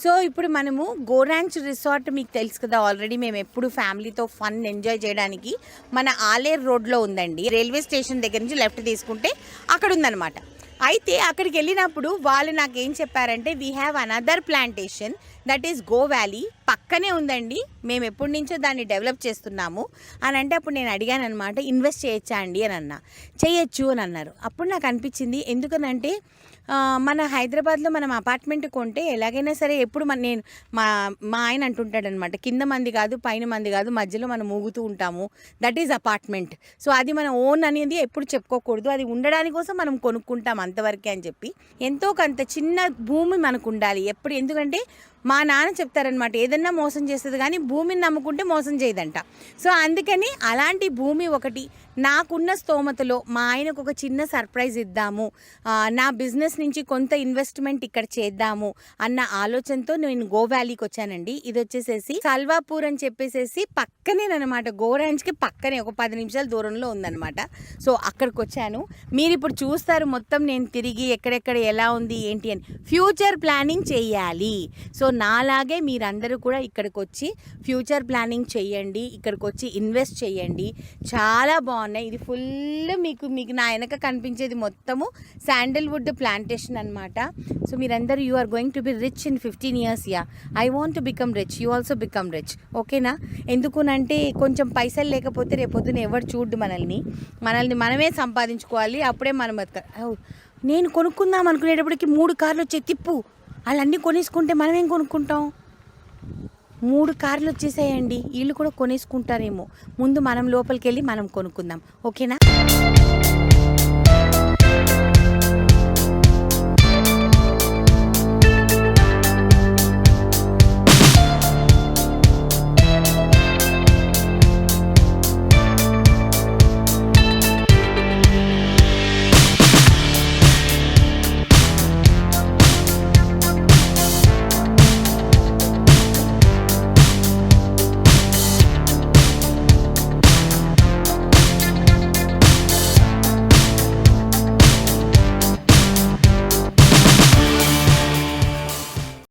So ఇప్పుడు మనము గోరాంచ్ resort మీకు తెలుసు కదా, ఆల్రెడీ మేము ఎప్పుడు ఫ్యామిలీతో ఫన్ ఎంజాయ్ చేయడానికి మన ఆలేర్ రోడ్లో ఉందండి. రైల్వే స్టేషన్ దగ్గర నుంచి లెఫ్ట్ తీసుకుంటే అక్కడ ఉందన్నమాట. అయితే అక్కడికి వెళ్ళినప్పుడు వాళ్ళు నాకు ఏం చెప్పారంటే, we have another plantation that is go valley, పక్కనే ఉందండి, మేము ఎప్పటి నుంచో దాన్ని డెవలప్ చేస్తున్నాము అని అంటే, అప్పుడు నేను అడిగాను అనమాట, ఇన్వెస్ట్ చేయొచ్చా అండి అని అన్నా. చేయొచ్చు అని అన్నారు. అప్పుడు నాకు అనిపించింది, ఎందుకనంటే మన హైదరాబాద్లో మనం అపార్ట్మెంట్ కొంటే ఎలాగైనా సరే ఎప్పుడు నేను మా ఆయన అంటుంటాడనమాట, కింద మంది కాదు పైన మంది కాదు మధ్యలో మనం ఊగుతూ ఉంటాము, దట్ ఈజ్ అపార్ట్మెంట్. సో అది మన ఓన్ అనేది ఎప్పుడు చెప్పుకోకూడదు, అది ఉండడానికి కోసం మనం కొనుక్కుంటాం అంతవరకే అని చెప్పి. ఎంతో కొంత చిన్న భూమి మనకు ఉండాలి ఎప్పుడు. ఎందుకంటే మా నాన్న చెప్తారనమాట, ఏదన్నా మోసం చేస్తుంది కానీ భూమిని నమ్ముకుంటే మోసం చేయదంట. సో అందుకని అలాంటి భూమి ఒకటి నాకున్న స్తోమతలో మా ఆయనకు ఒక చిన్న సర్ప్రైజ్ ఇద్దాము, నా బిజినెస్ నుంచి కొంత ఇన్వెస్ట్మెంట్ ఇక్కడ చేద్దాము అన్న ఆలోచనతో నేను గో వ్యాలీకి వచ్చానండి. ఇది వచ్చేసేసి సల్వాపూర్ అని చెప్పేసేసి పక్కనేనమాట, గోరాంజ్కి పక్కనే ఒక 10 నిమిషాల దూరంలో ఉందన్నమాట. సో అక్కడికి వచ్చాను. మీరు ఇప్పుడు చూస్తారు మొత్తం నేను తిరిగి ఎక్కడెక్కడ ఎలా ఉంది ఏంటి అని. ఫ్యూచర్ ప్లానింగ్ చేయాలి. సో నాలాగే మీరందరూ కూడా ఇక్కడికి వచ్చి ఫ్యూచర్ ప్లానింగ్ చేయండి, ఇక్కడికి వచ్చి ఇన్వెస్ట్ చేయండి. చాలా బాగున్నాయి. ఇది ఫుల్ మీకు నా వెనక కనిపించేది మొత్తము శాండల్వుడ్ ప్లాంటేషన్ అనమాట. సో మీరందరూ you are going to be rich in 15 years. I want to become rich, you also become rich. ఓకేనా? ఎందుకునంటే కొంచెం పైసలు లేకపోతే రేపొద్దున ఎవరు చూడ్డు మనల్ని మనమే సంపాదించుకోవాలి. అప్పుడే మనం నేను కొనుక్కుందాం అనుకునేటప్పటికి 3 కార్లు వచ్చే తిప్పు, వాళ్ళన్నీ కొనేసుకుంటే మనం ఏం కొనుక్కుంటాం? 3 కార్లు వచ్చేసాయండి, వీళ్ళు కూడా కొనేసుకుంటారేమో. ముందు మనం లోపలికి వెళ్ళి మనం కొనుక్కుందాం. ఓకేనా?